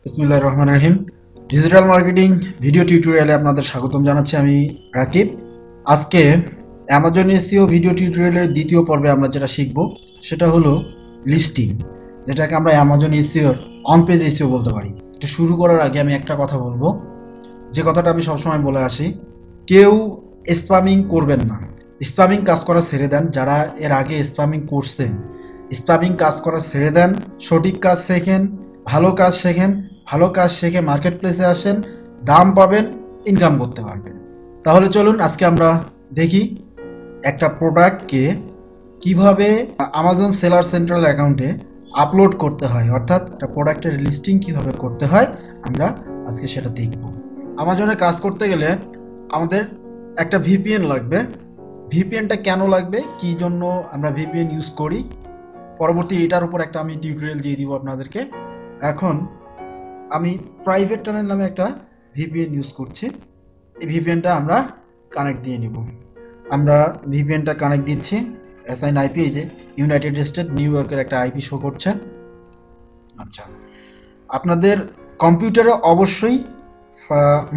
বিসমিল্লাহির রহমানির রহিম। Digital marketing video টিউটোরিয়ালে আপনাদের স্বাগতম জানাচ্ছি। আমি রাকিব। আজকে অ্যামাজন এসইও ভিডিও টিউটোরিয়ালের দ্বিতীয় পর্বে আমরা যেটা শিখব সেটা হলো লিস্টিং, যেটাকে আমরা অ্যামাজন এসইওর অন পেজ এসইও বলতে পারি। এটা শুরু করার আগে আমি একটা কথা বলবো, যে কথাটা আমি সবসময় বলে আসি, কেউ স্প্যামিং করবেন না। স্প্যামিং কাজ করা ছেড়ে দেন। যারা এর আগে স্প্যামিং করছেন, স্প্যামিং কাজ করা ছেড়ে দেন, সঠিক কাজ শেখেন, ভালো কাজ শেখেন, ভালো কাজ শিখে মার্কেট প্লেসে আসেন, দাম পাবেন, ইনকাম করতে পারবেন। তাহলে চলুন আজকে আমরা দেখি একটা প্রোডাক্টকে কিভাবে আমাজন সেলার সেন্ট্রাল অ্যাকাউন্টে আপলোড করতে হয়, অর্থাৎ একটা প্রোডাক্টের লিস্টিং কিভাবে করতে হয় আমরা আজকে সেটা দেখব। আমাজনে কাজ করতে গেলে আমাদের একটা ভিপিএন লাগবে। ভিপিএনটা কেন লাগবে, কী জন্য আমরা ভিপিএন ইউজ করি, পরবর্তী এটার উপর একটা আমি টিউটোরিয়াল দিয়ে দিব আপনাদেরকে। এখন আমি প্রাইভেট টানেল নামে একটা ভিপিএন ইউজ করছি। এই ভিপিএনটা আমরা কানেক্ট দিয়ে নিব। আমরা ভিপিএনটা কানেক্ট দিচ্ছি। অ্যাসাইন আইপি, এই যে ইউনাইটেড স্টেট নিউ ইয়র্কের একটা আইপি শো করছে। আচ্ছা, আপনাদের কম্পিউটারে অবশ্যই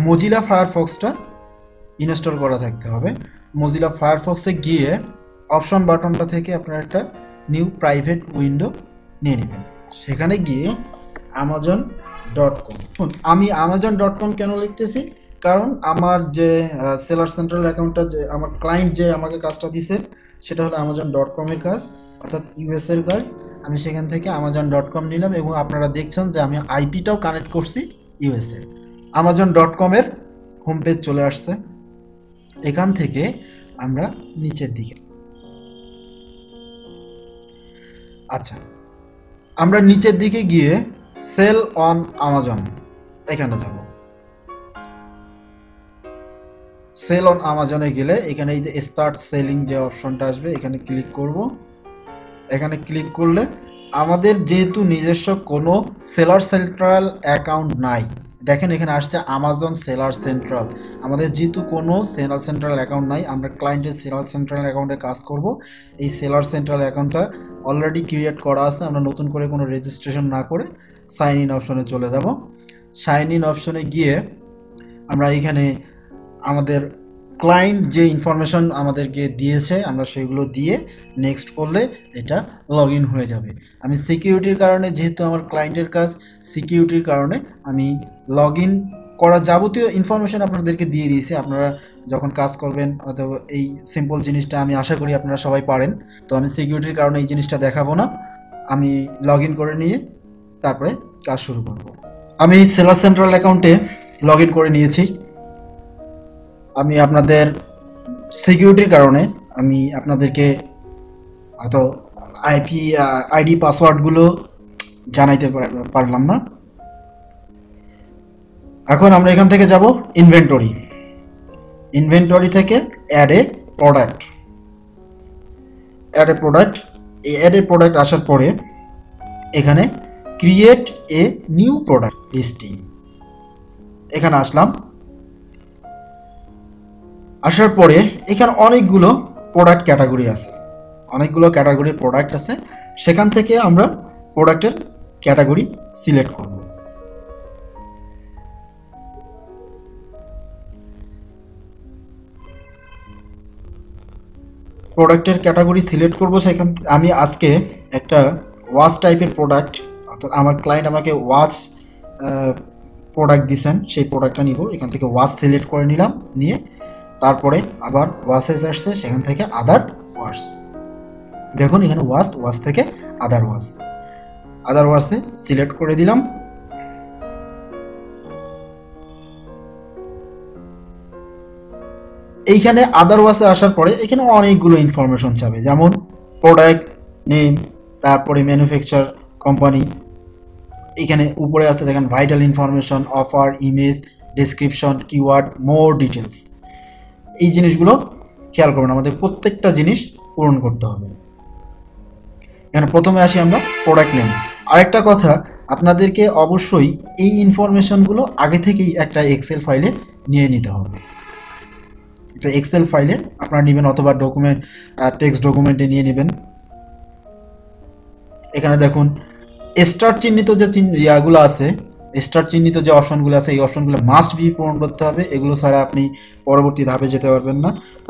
মজিলা ফায়ারফক্সটা ইনস্টল করা থাকতে হবে। মজিলা ফায়ারফক্সে গিয়ে অপশন বাটনটা থেকে আপনারা একটা নিউ প্রাইভেট উইন্ডো নিয়ে নেবেন। সেখানে গিয়ে amazon.com, আমি amazon.com কেন লিখতেছি, কারণ আমার যে সেলার সেন্ট্রাল অ্যাকাউন্টটা, যে আমার ক্লায়েন্ট যে আমাকে কাজটা দিছে সেটা হলো amazon.com এর কাজ, অর্থাৎ ইউএস এর কাজ। আমি সেখান থেকে amazon.com নিলাম এবং আপনারা দেখছেন যে আমি আইপিটাও কানেক্ট করছি ইউএস এর। amazon.com এর হোম পেজ চলে আসছে। এখান থেকে আমরা নিচের দিকে, আচ্ছা, আমরা নিচের দিকে গিয়ে সেল অন আমাজন এখানে যাব। সেল অন আমাজনে গেলে এখানে এই যে স্টার্ট সেলিং যে অপশনটা আসবে, এখানে ক্লিক করব। এখানে ক্লিক করলে আমাদের যেহেতু নিজস্ব কোনো সেলার সেন্ট্রাল অ্যাকাউন্ট নাই, দেখেন এখানে আসছে আমাজন সেলার সেন্ট্রাল। আমাদের যেহেতু কোনো সেলার সেন্ট্রাল অ্যাকাউন্ট নাই, আমরা ক্লায়েন্টের সেলার সেন্ট্রাল অ্যাকাউন্টে কাজ করব। এই সেলার সেন্ট্রাল অ্যাকাউন্টটা অলরেডি ক্রিয়েট করা আছে। আমরা নতুন করে কোনো রেজিস্ট্রেশন না করে সাইন ইন অপশনে চলে যাব। সাইন ইন অপশনে গিয়ে আমরা এখানে আমাদের ক্লায়েন্ট যে ইনফরমেশন আমাদেরকে দিয়েছে আমরা সেগুলো দিয়ে নেক্সট করলে এটা লগ ইন হয়ে যাবে। আমি সিকিউরিটির কারণে, যেহেতু আমার ক্লায়েন্টের কাজ, সিকিউরিটির কারণে আমি লগ ইন করা যাবতীয় ইনফরমেশন আপনাদেরকে দিয়ে দিয়েছি। আপনারা যখন কাজ করবেন অথবা এই সিম্পল জিনিসটা আমি আশা করি আপনারা সবাই পারেন। তো আমি সিকিউরিটির কারণে এই জিনিসটা দেখাবো না। আমি লগ ইন করে নিয়ে তারপরে কাজ শুরু করব। আমি সেলার সেন্ট্রাল অ্যাকাউন্টে লগ ইন করে নিয়েছি। আমি আপনাদের সিকিউরিটির কারণে আমি আপনাদেরকে হয়তো আইডি পাসওয়ার্ডগুলো জানাইতে পারলাম না। এখন আমরা এখান থেকে যাব ইনভেন্টরি। ইনভেন্টরি থেকে add a product. Add a product, এই অ্যাড এ প্রোডাক্ট আসার পরে এখানে create a new product listing, এখানে আসলাম। আসার পরে এখানে অনেকগুলো প্রোডাক্ট ক্যাটাগরি আছে, অনেকগুলো ক্যাটাগরির প্রোডাক্ট আছে। সেখান থেকে আমরা প্রোডাক্টের ক্যাটাগরি সিলেক্ট করব। প্রোডাক্টের ক্যাটাগরি সিলেক্ট করব। সেখান আমি আজকে একটা ওয়াচ টাইপের প্রোডাক্ট, অর্থাৎ আমার ক্লায়েন্ট আমাকে ওয়াচ প্রোডাক্ট দিয়েছেন, সেই প্রোডাক্টটা নিব। এখান থেকে ওয়াচ সিলেক্ট করে নিলাম, নিয়ে তারপরে আবার ওয়াচেস আসছে, সেখান থেকে আদার ওয়াচ। দেখুন এখানে ওয়াচ, ওয়াচ থেকে আদার ওয়াচ, আদার ওয়াচে সিলেক্ট করে দিলাম। এইখানে আদার ওয়াচে আসার পরে এখানে অনেকগুলো ইনফরমেশন চাবে, যেমন প্রোডাক্ট নেম, তারপরে ম্যানুফ্যাকচার কোম্পানি। এখানে উপরে আসতে দেখেন vital information, offer, image, description, keyword, more details. এই জিনিসগুলো খেয়াল করবেন, আমাদের প্রত্যেকটা জিনিস পূরণ করতে হবে। এখানে প্রথমে আসি আমরা প্রোডাক্ট নেম। আরেকটা কথা, আপনাদেরকে অবশ্যই এই ইনফরমেশনগুলো আগে থেকেই একটা এক্সেল ফাইলে নিয়ে নিতে হবে। একটা এক্সেল ফাইলে আপনারা নেবেন, অথবা ডকুমেন্ট, টেক্সট ডকুমেন্টে নিয়ে নেবেন। এখানে দেখুন স্টার চিহ্নিত যে ইয়াগুলো আছে, স্টার চিহ্নিত যে অপশনগুলো আছে এই অপশনগুলো মাস্ট বি পূরণ করতে হবে, এগুলো ছাড়া আপনি পরবর্তী ধাপে যেতে পারবেন না। তো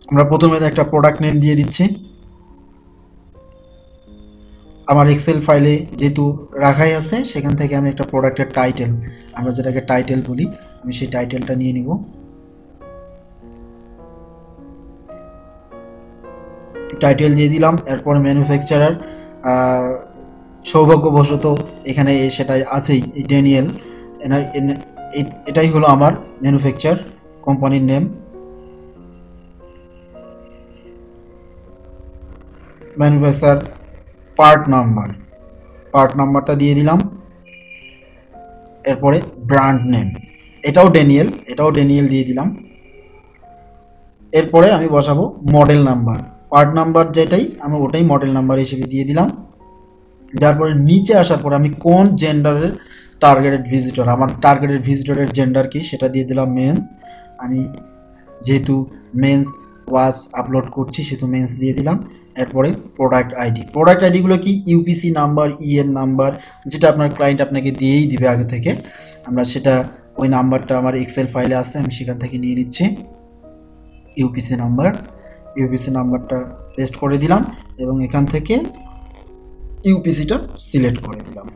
আমরা প্রথমে একটা প্রোডাক্ট নেম দিয়ে দিচ্ছি। আমার এক্সেল ফাইলে যেহেতু রাখাই আছে সেখান থেকে আমি একটা প্রোডাক্টের টাইটেল, আমরা যেটাকে টাইটেল বলি, আমি সেই টাইটেলটা নিয়ে নিব। টাইটেল দিয়ে দিলাম। এরপর ম্যানুফ্যাকচারার, সৌভাগ্যবশত এখানে সেটা আছেই, এই ড্যানিয়েল, এটাই হলো আমার ম্যানুফ্যাকচার কোম্পানির নেম। ম্যানুফ্যাকচার পার্ট নাম্বারটা দিয়ে দিলাম। এরপরে ব্র্যান্ড নেম, এটাও ড্যানিয়েল দিয়ে দিলাম। এরপরে আমি বসাবো মডেল নাম্বার, পার্ট নাম্বার যেটাই আমি ওটাই মডেল নাম্বার হিসেবে দিয়ে দিলাম। তারপরে নিচে আসার পরে আমি কোন জেন্ডারের টার্গেটেড ভিজিটর, আমার টার্গেটেড ভিজিটরের জেন্ডার কি সেটা দিয়ে দিলাম মেন্স। আমি যেহেতু মেন্স ওয়াচ আপলোড করছি সেহেতু মেন্স দিয়ে দিলাম। এরপরে প্রোডাক্ট আইডিগুলো কি ইউপিসি নাম্বার, ইএন নাম্বার, যেটা আপনার ক্লায়েন্ট আপনাকে দিয়েই দিবে আগে থেকে, আমরা সেটা ওই নাম্বারটা আমার এক্সেল ফাইলে আছে, আমি সেখান থেকে নিয়ে নিচ্ছি। ইউপিসি নাম্বারটা পেস্ট করে দিলাম এবং এখান থেকে ইউপিসিটা সিলেক্ট করে দিলাম।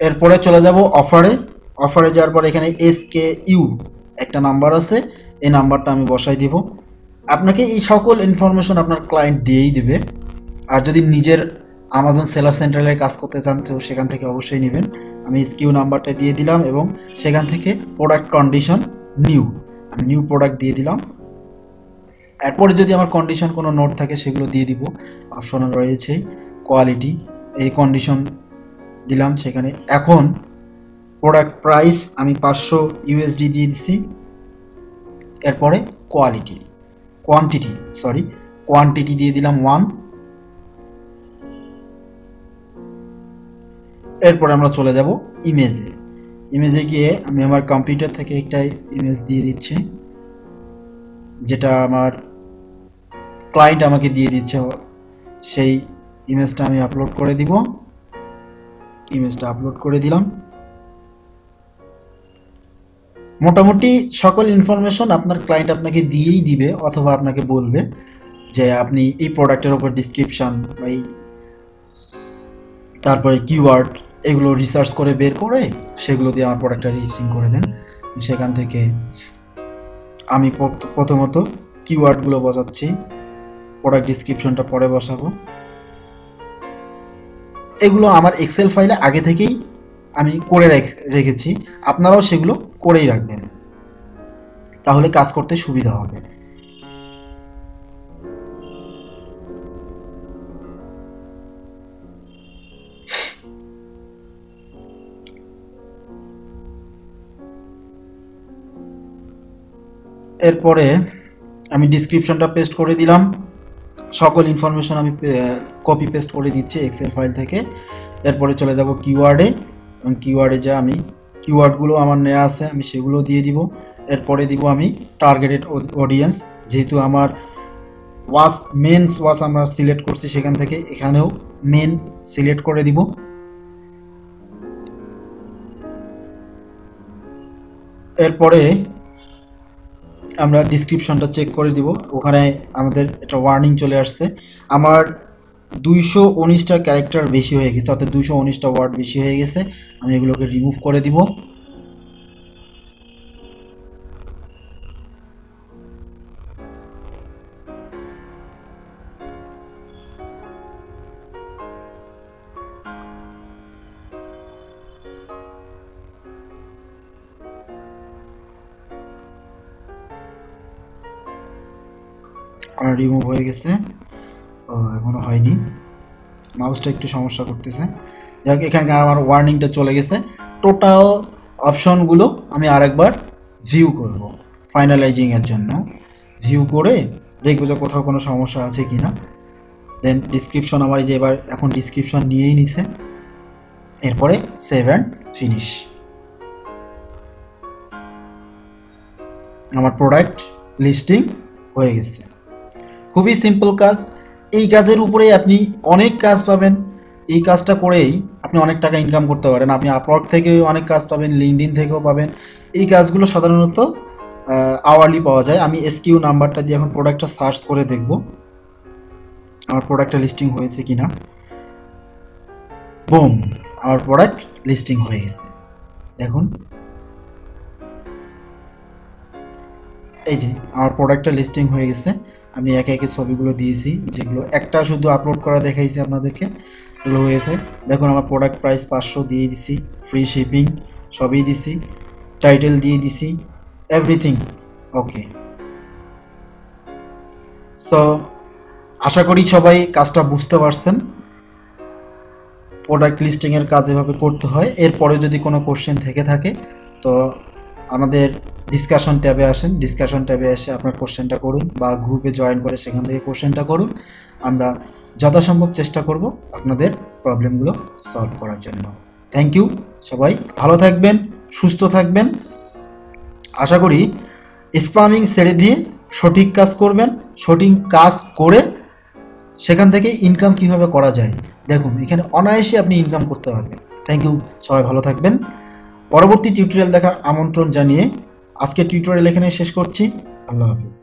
এরপরে চলে যাব অফারে যাওয়ার পর এখানে SKU একটা নাম্বার আছে, এই নাম্বারটা আমি বসাই দিব। আপনাকে এই সকল ইনফরমেশন আপনার ক্লায়েন্ট দিয়েই দিবে। আর যদি নিজের আমাজন সেলার সেন্ট্রালে কাজ করতে চান তো সেখান থেকে অবশ্যই নেবেন। আমি SKU নাম্বারটা দিয়ে দিলাম এবং সেখান থেকে প্রোডাক্ট কন্ডিশন আমি নিউ প্রোডাক্ট দিয়ে দিলাম। এরপরে যদি আমার কন্ডিশন কোনো নোট থাকে সেগুলো দিয়ে দিব, অপশন রয়েছে। কোয়ালিটি, এই কন্ডিশন দিলাম সেখানে। এখন প্রোডাক্ট প্রাইস আমি 500 USD দিয়ে দিচ্ছি। এরপরে কোয়ান্টিটি দিয়ে দিলাম 1। এরপরে আমরা চলে যাব ইমেজে গিয়ে আমি আমার কম্পিউটার থেকে একটা ইমেজ দিয়ে দিচ্ছি, যেটা আমার ক্লায়েন্ট আমাকে দিয়ে দিচ্ছে, সেই ইমেজটা আমি আপলোড করে দিব। ইমেজটা আপলোড করে দিলাম। মোটামুটি সকল ইনফরমেশন আপনার ক্লায়েন্ট আপনাকে দিয়েই দিবে অথবা আপনাকে বলবে যে আপনি এই প্রোডাক্টের উপর ডিসক্রিপশন বা তারপরে কিওয়ার্ড এগুলো রিসার্চ করে বের করে সেগুলো দিয়ে আমার প্রোডাক্টটা রিচিং করে দেন। সেখান থেকে আমি প্রথমত কিওয়ার্ডগুলো বসাচ্ছি, প্রোডাক্ট ডিসক্রিপশনটা পরে বসাবো। এগুলো আমার এক্সেল ফাইলে আগে থেকেই আমি করে রেখেছি, আপনারাও সেগুলো করেই রাখবেন, তাহলে কাজ করতে সুবিধা হবে। এরপরে আমি ডিসক্রিপশনটা পেস্ট করে দিলাম, সকল ইনফরমেশন আমি কপি পেস্ট করে দিচ্ছি এক্সেল ফাইল থেকে। এরপরে চলে যাব কিওয়ার্ডে, এবং কিওয়ার্ডে যা আমি কিওয়ার্ডগুলো আমার নেওয়া আছে আমি সেগুলো দিয়ে দিব। এরপরে দিব আমি টার্গেটেড অডিয়েন্স, যেহেতু আমার মেন্স ওয়াচ আমরা সিলেক্ট করছি সেখান থেকে এখানেও মেন সিলেক্ট করে দিব। এরপরে আমরা ডিসক্রিপশনটা চেক করে দিব, ওখানে আমাদের একটা ওয়ার্নিং চলে আসছে, আমার 219টা ক্যারেক্টার বেশি হয়ে গেছে, অর্থাৎ 219টা ওয়ার্ড বেশি হয়ে গেছে। আমি এগুলোকে রিমুভ করে দিব। আমার রিমুভ হয়ে গেছে, এখনো হয়নি, মাউসটা একটু সমস্যা করতেছে। যাক, এখানে আমার ওয়ার্নিংটা চলে গেছে। টোটাল অপশনগুলো আমি আরেকবার ভিউ করব ফাইনালাইজিংয়ের জন্য। ভিউ করে দেখবো যে কোথাও কোনো সমস্যা আছে কি না। দেন ডিসক্রিপশন আমার এই যে এবার এখন ডিসক্রিপশন নিয়েই নিছে। এরপরে সেভ অ্যান্ড ফিনিশ। আমার প্রোডাক্ট লিস্টিং হয়ে গেছে। খুবই সিম্পল কাজ। এই কাজের উপরেই আপনি অনেক কাজ পাবেন। এই কাজটা করেই আপনি অনেক টাকা ইনকাম করতে পারেন। আপনি আপওয়ার্ক থেকেও অনেক কাজ পাবেন, লিঙ্কডইন থেকেও পাবেন। এই কাজগুলো সাধারণত আওয়ারলি পাওয়া যায়। আমি এসকিউ নাম্বারটা দিয়ে এখন প্রোডাক্টটা সার্চ করে দেখব আমার প্রোডাক্টটা লিস্টিং হয়েছে কিনা। বুম, আমার প্রোডাক্ট লিস্টিং হয়ে গেছে। দেখুন, এই যে আমার প্রোডাক্টটা লিস্টিং হয়ে গেছে। আমি একে একে ছবিগুলো দিয়েছি, যেগুলো একটা শুধু আপলোড করা দেখাইছি আপনাদেরকে, এগুলো হয়েছে। দেখুন আমার প্রোডাক্ট প্রাইস 500 দিয়ে দিছি, ফ্রি শিপিং সবই দিছি, টাইটেল দিয়ে দিছি, এভরিথিং ওকে। সো আশা করি সবাই কাজটা বুঝতে পারছেন, প্রোডাক্ট লিস্টিংয়ের কাজ এভাবে করতে হয়। এরপরে যদি কোনো কোশ্চেন থেকে থাকে তো আমাদের ডিসকাশন ট্যাবে আসেন, ডিসকাশন ট্যাবে এসে আপনার কোশ্চেনটা করুন, বা গ্রুপে জয়েন করে সেখান থেকে কোশ্চেনটা করুন। আমরা যথাসম্ভব চেষ্টা করব আপনাদের প্রবলেমগুলো সলভ করার জন্য। থ্যাংক ইউ, সবাই ভালো থাকবেন, সুস্থ থাকবেন। আশা করি স্প্যামিং ছেড়ে দিয়ে সঠিক কাজ করবেন, সঠিক কাজ করে সেখান থেকে ইনকাম কিভাবে করা যায় দেখুন, এখানে অনায়াসে আপনি ইনকাম করতে পারবেন। থ্যাংক ইউ, সবাই ভালো থাকবেন। পরবর্তী টিউটোরিয়াল দেখার আমন্ত্রণ জানিয়ে আজকের টিউটোরিয়াল এখানে শেষ করছি। আল্লাহ হাফিজ।